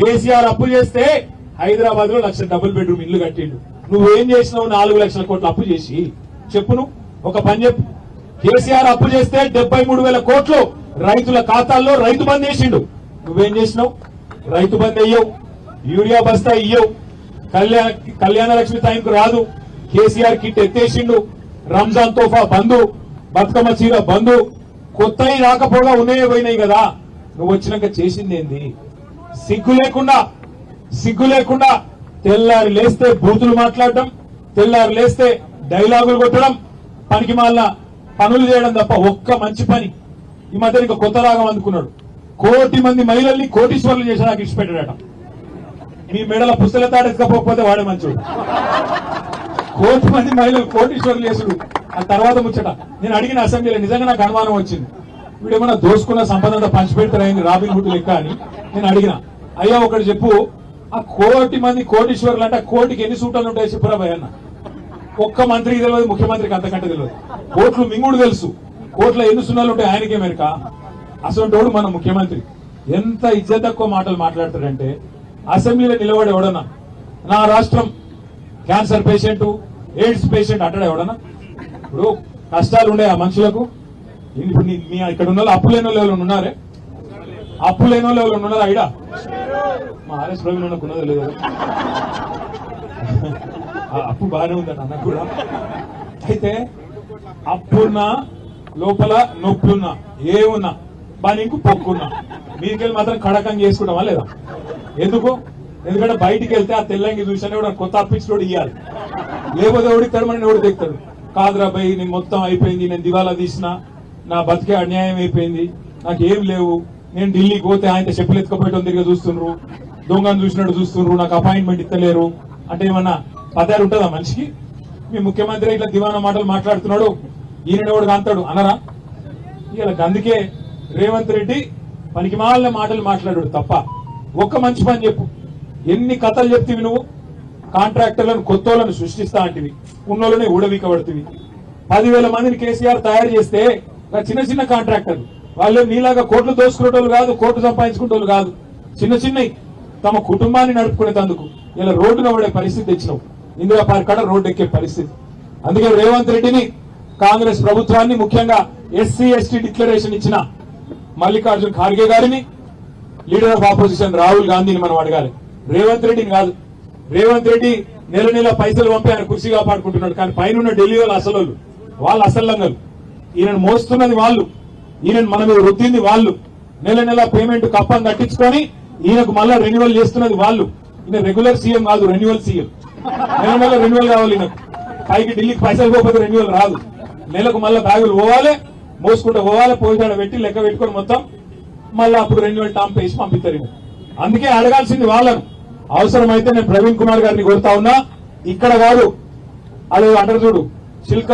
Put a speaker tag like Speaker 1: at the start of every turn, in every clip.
Speaker 1: కేసీఆర్ అప్పు చేస్తే హైదరాబాద్ లో 1,00,000 డబుల్ బెడ్రూమ్ ఇల్లు కట్టిండు. నువ్వేం చేసినావు? 4 లక్షల కోట్ల అప్పు చేసి చెప్పు. నువ్వు ఒక పని చెప్పు. కేసీఆర్ అప్పు చేస్తే 73,000 కోట్లు రైతుల ఖాతాల్లో రైతు బంద్ చేసిండు. నువ్వేం చేసినావు? రైతు బంద్ అయ్యవు, యూరియా బస్తా ఇయ్యవు, కళ్యాణ లక్ష్మి టైంకు రాదు, కేసీఆర్ కిట్ ఎత్తేసిండు, రంజాన్ తోఫా బంధు, బతుకమ్మ చీర బంధు, కొత్తవి రాకపోగా ఉన్నాయే పోయినాయి కదా. నువ్వు వచ్చినాక చేసింది ఏంది? సిగ్గు లేకుండా తెల్లారి లేస్తే బూతులు మాట్లాడటం, తెల్లారి లేస్తే డైలాగులు కొట్టడం, పనికి మాలిన పనులు చేయడం తప్ప ఒక్క మంచి పని. ఈ మధ్య ఇంకా కొత్త రాగం అందుకున్నాడు. 1 కోటి మంది మహిళల్ని కోటీశ్వర్లు చేసి నాకు ఇచ్చిపెట్టాడట. మీ మెడల పుస్తల తాడెత్తుకపోతే వాడే మంచోడు. 1 కోటి మంది మహిళలు కోటీశ్వర్లు చేసుడు. ఆ తర్వాత ముచ్చట నేను అడిగిన అసెంబ్లీలో నిజంగా నాకు అనుమానం వచ్చింది. వీడేమన్నా దోసుకున్న సంపద అంతా పంచిపెడతారైంది రాబిన్ హుడ్ లెక్క అని నేను అడిగిన. అయ్యా ఒకటి చెప్పు, ఆ 1 కోటి మంది కోటీశ్వర్లు అంటే కోటికి ఎన్ని సూటాలు ఉంటాయి చెప్పురా భయ అన్న. ఒక్క మంత్రికి తెలియదు, ముఖ్యమంత్రికి అంతకంటే తెలియదు. కోట్లు మింగుడు తెలుసు, కోట్ల ఎన్ని సున్నాలు ఉంటాయి ఆయనకే మేరక. అసలు మన ముఖ్యమంత్రి ఎంత ఇజ్జత్ తక్కువ మాటలు మాట్లాడతాడంటే, అసెంబ్లీలో నిలబడి ఎవడన్నా నా రాష్ట్రం క్యాన్సర్ పేషెంట్, ఎయిడ్స్ పేషెంట్ అంటాడు ఎవడన్నా? ఇప్పుడు కష్టాలు ఉండే ఆ మనుషులకు. ఇప్పుడు మీ ఇక్కడ ఉన్న అప్పు లేని వాళ్ళు ఎవరు ఉన్నారే? అప్పు లేని వాళ్ళు ఎవరు ఉన్నారా? ఐడా మా ఆర్ఎస్ ప్రవీణ్ ఉన్నది లేదు. అప్పు బాగానే ఉందట అన్నకు కూడా. అయితే అప్పున్నా లోపల నొప్పున్నా ఏమున్నా బాగా పొక్కున్నా మీకెళ్ళి మాత్రం కడకంగా చేసుకుంటామా లేదా? ఎందుకంటే బయటికి వెళ్తే ఆ తెల్లంగి చూసానే కూడా కొత్త అప్పించోడు ఇవ్వాలి, లేకపోతే ఎవడిస్తాడు మన ఎవడు దిగుతాడు. కాదురా భయ్ నేను మొత్తం అయిపోయింది, నేను దివాలా తీసిన, నా బతికే అన్యాయం అయిపోయింది, నాకు ఏం లేవు, నేను ఢిల్లీకి పోతే ఆయన చెప్పులు ఎత్తుకపోయటం తిరిగి చూస్తుండ్రు, దొంగను చూసినట్టు చూస్తుండ్రు, నాకు అపాయింట్మెంట్ ఇస్తలేరు అంటే ఏమన్నా పదాలు ఉంటుందా మనిషికి? మీ ముఖ్యమంత్రి ఇట్లా దివానా మాటలు మాట్లాడుతున్నాడు, ఈయనెవడు కాంతాడు అనరా? ఇలా అందుకే రేవంత్ రెడ్డి పనికి మాలిన మాటలు మాట్లాడాడు తప్ప ఒక్క మంచి పని చెప్పు. ఎన్ని కథలు చెప్తివి నువ్వు? కాంట్రాక్టర్లను కొత్తోళ్లను సృష్టిస్తా అంటివి, ఉన్నోళ్ళని ఊడవీకబడుతుంది. 10,000 మందిని కేసీఆర్ తయారు చేస్తే చిన్న కాంట్రాక్టర్లు వాళ్ళు నీలాగా కోట్లు దోసుకునేటోళ్ళు కాదు, కోట్లు సంపాదించుకునేటోళ్ళు కాదు, చిన్నవి తమ కుటుంబాన్ని నడుపుకునేందుకు ఇలా రోడ్డున పడే పరిస్థితి తెచ్చినావు. ఇందిరా పార్క్ కాడ రోడ్డు ఎక్కే పరిస్థితి. అందుకే రేవంత్ రెడ్డిని, కాంగ్రెస్ ప్రభుత్వాన్ని, ముఖ్యంగా ఎస్సీ ఎస్టీ డిక్లరేషన్ ఇచ్చిన మల్లికార్జున్ ఖార్గే గారిని, లీడర్ ఆఫ్ ఆపోజిషన్ రాహుల్ గాంధీని మనం అడగాలి, రేవంత్ రెడ్డిని కాదు. రేవంత్ రెడ్డి నెల పైసలు పంపి ఆయన కుర్చీ కాపాడుకుంటున్నాడు, కానీ పైన ఢిల్లీ వాళ్ళు అసలు ఈయనను మోస్తున్నది వాళ్ళు, ఈయన మన మీద రుద్దింది వాళ్ళు, నెల పేమెంట్ కప్పం కట్టించుకొని ఈయనకు మళ్ళా రెన్యువల్ చేస్తున్నది వాళ్ళు. ఈయన రెగ్యులర్ సీఎం కాదు, రెన్యువల్ సీఎం. నెల రెన్యువల్ కావాలి ఈయనకు. పైకి ఢిల్లీకి పైసలు పోకపోతే రెన్యువల్ రాదు. నెలకు మళ్ళీ బ్యాగులు పోవాలి, మోసుకుంటూ పోవాలి, పోయిన పెట్టి లెక్క పెట్టుకొని మొత్తం మళ్ళీ అప్పుడు రెన్యువల్ టాంప్ వేసి పంపిస్తారు. అందుకే అడగాల్సింది వాళ్ళను. అవసరమైతే నేను ప్రవీణ్ కుమార్ గారిని కోరుతా ఉన్నా, ఇక్కడ కాదు అది అంటారు చూడు, శిల్క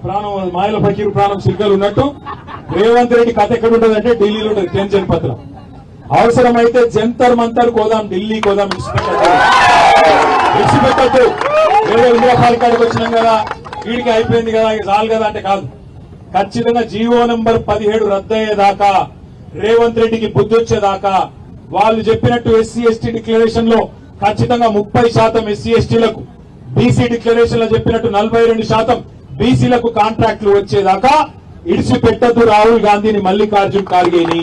Speaker 1: ప్రాణం మాయల ఫకీరు ప్రాణం శిల్కలు ఉన్నట్టు రేవంత్ రెడ్డి కథ ఎక్కడ ఉంటుందంటే ఢిల్లీలో ఉంటుంది, టెన్షన్ పత్రం. అవసరమైతే జంతర్ మంతర్ కోదాం, ఢిల్లీ కోదాం, విడిచిపెట్టద్దు. ఏదో ఇందిరా పార్క్ కాడికి వచ్చినాం కదా, వీడికి అయిపోయింది కదా, ఇక చాలు కదా అంటే కాదు. ఖచ్చితంగా జీవో నంబర్ 17 రద్దయ్యేదాకా, రేవంత్ రెడ్డికి బుద్ధి వచ్చేదాకా, వాళ్ళు చెప్పినట్టు ఎస్సీ ఎస్టీ డిక్లరేషన్ లో ఖచ్చితంగా 30% ఎస్సీ ఎస్టీలకు, బీసీ డిక్లరేషన్ లో చెప్పినట్టు 42% బీసీలకు కాంట్రాక్టులు వచ్చేదాకా ఇడిచిపెట్టద్దు. రాహుల్ గాంధీని, మల్లికార్జున్ ఖార్గేని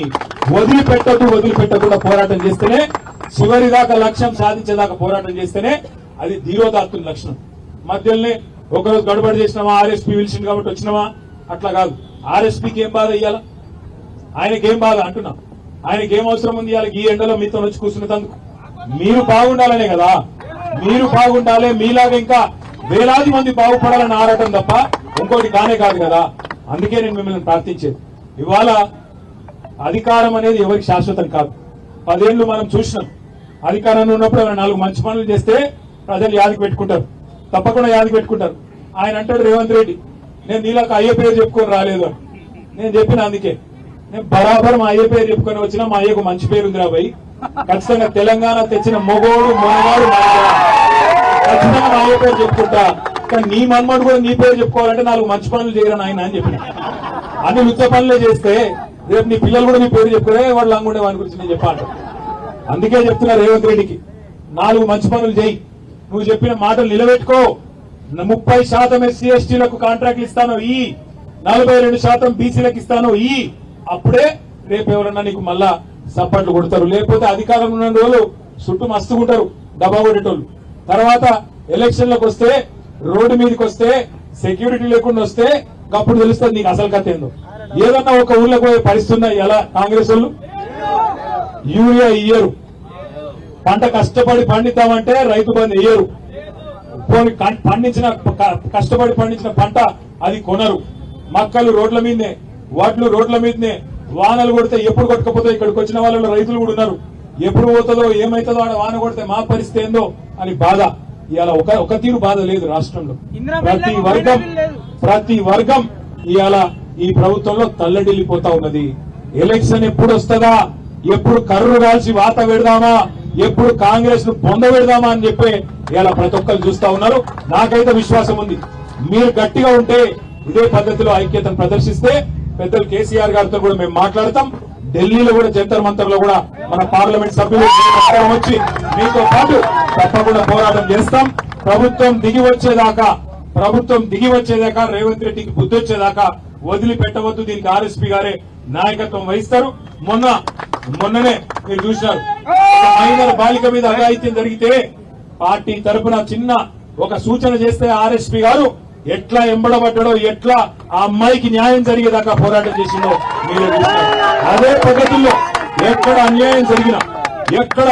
Speaker 1: వదిలిపెట్టకుండా పోరాటం చేస్తేనే, చివరి దాకా లక్ష్యం సాధించేదాకా పోరాటం చేస్తేనే అది ధీరోదాత్తుల లక్షణం. మధ్యలోనే ఒకరోజు గడబడి చేసినామా, ఆర్ఎస్పీ పిలిచింది కాబట్టి వచ్చినామా, అట్లా కాదు. ఆర్ఎస్పీకి ఏం బాధ ఇయ్యాల? ఆయనకేం బాధ అంటున్నా, ఆయనకేం అవసరం ఉంది ఇవాళ ఈ ఎండలో మీతో వచ్చి కూర్చున్నందుకు? మీరు బాగుండాలనే కదా, మీరు బాగుండాలి, మీలాగా ఇంకా వేలాది మంది బాగుపడాలని ఆరాటం తప్ప ఇంకోటి కానే కాదు కదా. అందుకే నేను మిమ్మల్ని ప్రార్థించేది, ఇవాళ అధికారం అనేది ఎవరికి శాశ్వతం కాదు. 10 ఏళ్లు మనం చూసినాం, అధికారంలో ఉన్నప్పుడు 4 మంచి పనులు చేస్తే ప్రజలు యాదికి పెట్టుకుంటారు, తప్పకుండా యాదికి పెట్టుకుంటారు. ఆయన అంటాడు రేవంత్ రెడ్డి, నేను నీలాక అయ్య పేరు చెప్పుకొని రాలేదు అని. నేను చెప్పిన అందుకే, నేను బరాబర్ మా అయ్య పేరు చెప్పుకొని వచ్చినా, మా అయ్యకు మంచి పేరు ఉందిరా భయ్, ఖచ్చితంగా తెలంగాణ తెచ్చిన మొగోడు మొనగాడు ఖచ్చితంగా మా అయ్య పేరు చెప్పుకుంటా. కానీ నీ మన్మడు కూడా నీ పేరు చెప్పుకోవాలంటే 4 మంచి పనులు చేయరా నాయన అని చెప్పిన. అన్ని లుచ్చ పనులే చేస్తే రేపు నీ పిల్లలు కూడా నీ పేరు చెప్పుకోరే, వాళ్ళు లంగుండే వాని గురించి నేను చెప్పాలంట. అందుకే చెప్తున్నా రేవంత్ రెడ్డికి 4 మంచి పనులు చేయి, నువ్వు చెప్పిన మాటలు నిలబెట్టుకో. 30% ఎస్సీ ఎస్టీలకు కాంట్రాక్ట్లు ఇస్తాను, 42% బీసీలకు ఇస్తాను, అప్పుడే రేపు ఎవరన్నా నీకు మళ్ళా సప్పట్లు కొడతారు. లేకపోతే అధికారం ఉన్న రోజులు చుట్టూ మస్తుకుంటారు డబ్బా కొట్టేటోళ్ళు. తర్వాత ఎలక్షన్లకు వస్తే, రోడ్డు మీదకి వస్తే, సెక్యూరిటీ లేకుండా వస్తే అప్పుడు తెలుస్తుంది నీకు అసలు కథ ఏందో. ఏదన్నా ఒక ఊర్లోకి పోయే పరిస్థితున్నా ఎలా కాంగ్రెస్ వాళ్ళు యూరియా ఇయ్యరు, పంట కష్టపడి పండిద్దామంటే రైతు బంధు ఇయ్యరు, కష్టపడి పండించిన పంట అది కొనరు. మక్కలు రోడ్ల మీదనే, వడ్లు రోడ్ల మీదనే, వానలు కొడితే ఎప్పుడు కొట్టకపోతే ఇక్కడికి వచ్చిన వాళ్ళలో రైతులు కూడా ఉన్నారు. ఎప్పుడు పోతుందో ఏమైతుందో ఆడ వాన కొడితే మా పరిస్థితి ఏందో అని బాధ. ఇవాళ ఒక తీరు బాధ లేదు రాష్ట్రంలో. ప్రతి వర్గం ఇవాళ ఈ ప్రభుత్వంలో తల్లడిల్లిపోతా ఉన్నది. ఎలక్షన్ ఎప్పుడు వస్తుందా, ఎప్పుడు కర్రు కాల్చి వాత పెడదామా, ఎప్పుడు కాంగ్రెస్ ను పొంద పెడదామా అని చెప్పి ఇలా ప్రతి ఒక్కరు చూస్తా ఉన్నారు. నాకైతే విశ్వాసం ఉంది, మీరు గట్టిగా ఉంటే ఇదే పద్ధతిలో ఐక్యతను ప్రదర్శిస్తే పెద్దలు కేసీఆర్ గారితో కూడా మేము మాట్లాడతాం. ఢిల్లీలో కూడా జంతర్ మంతర్ లో కూడా మన పార్లమెంట్ సభ్యులు వచ్చి మీతో పాటు తప్పకుండా పోరాటం చేస్తాం. ప్రభుత్వం దిగి వచ్చేదాకా రేవంత్ రెడ్డికి బుద్ధి వచ్చేదాకా వదిలిపెట్టవద్దు. దీనికి ఆర్ఎస్పీ గారే నాయకత్వం వహిస్తారు. మొన్ననే మీరు చూసినారు, మైనర్ బాలిక మీద అఘాయిత్యం జరిగితే పార్టీ తరఫున చిన్న ఒక సూచన చేస్తే ఆర్ఎస్పీ గారు ఎట్లా ఎంబడబడ్డాడో, ఎట్లా ఆ అమ్మాయికి న్యాయం జరిగేదాకా పోరాటం చేసిందో మీరే చూస్తారు. అదే పద్ధతుల్లో ఎక్కడ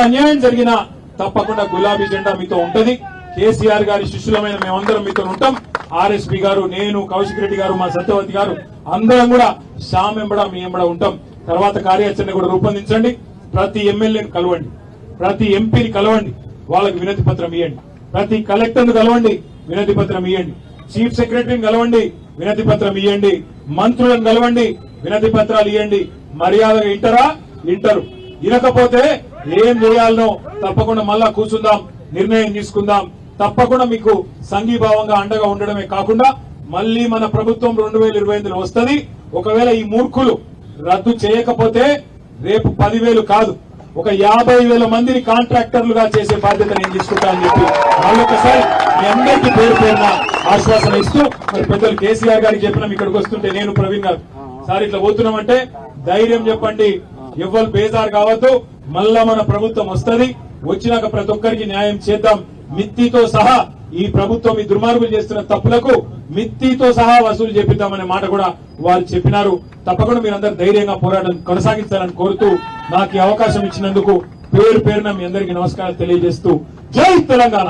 Speaker 1: అన్యాయం జరిగినా తప్పకుండా గులాబీ జెండా మీతో ఉంటది. కేసీఆర్ గారి శిష్యులమైన మేమందరం మీతో ఉంటాం. ఆర్ఎస్పీ గారు, నేను, కౌశిక్ రెడ్డి గారు, మా సత్యవతి గారు అందరం కూడా శ్యామ్ ఎంబడ మీ ఎంబడ ఉంటాం. తర్వాత కార్యాచరణ కూడా రూపొందించండి. ప్రతి ఎమ్మెల్యేని కలవండి, ప్రతి ఎంపీని కలవండి, వాళ్ళకి వినతి పత్రం ఇవ్వండి. ప్రతి కలెక్టర్ను కలవండి, వినతి పత్రం ఇవ్వండి. చీఫ్ సెక్రటరీని కలవండి, వినతి పత్రం ఇవ్వండి. మంత్రులను కలవండి, వినతి పత్రాలు ఇవ్వండి. మర్యాదగా ఇంటరు. వినకపోతే ఏం చేయాలనో తప్పకుండా మళ్ళా కూర్చుందాం, నిర్ణయం తీసుకుందాం. తప్పకుండా మీకు సంఘీభావంగా అండగా ఉండడమే కాకుండా మళ్లీ మన ప్రభుత్వం 2025లో వస్తుంది. ఒకవేళ ఈ మూర్ఖులు రద్దు చేయకపోతే రేపు 10,000 కాదు, ఒక 50,000 మందిని కాంట్రాక్టర్లుగా చేసే బాధ్యత నేను తీసుకుంటా అని చెప్పి మళ్ళొకసారి మీ అందరికీ పేరున ఆశ్వాసన ఇస్తూ, మరి పెద్దలు కేసీఆర్ గారికి చెప్పినాం. ఇక్కడికి వస్తుంటే నేను ప్రవీణ్ గారు సార్ ఇట్లా పోతున్నామంటే ధైర్యం చెప్పండి, ఎవ్వరు బేజారు కావద్దు. మళ్ళా మన ప్రభుత్వం వస్తుంది, వచ్చినాక ప్రతి ఒక్కరికి న్యాయం చేద్దాం. మిత్తితో సహా ఈ ప్రభుత్వం ఈ దుర్మార్గులు చేస్తున్న తప్పులకు మిత్తితో సహా వసూలు చేపిద్దామనే మాట కూడా వారు చెప్పినారు. తప్పకుండా మీరందరూ ధైర్యంగా పోరాటం కొనసాగించాలని కోరుతూ నాకు ఈ అవకాశం ఇచ్చినందుకు పేరున మీ అందరికీ నమస్కారాలు తెలియజేస్తూ జై తెలంగాణ.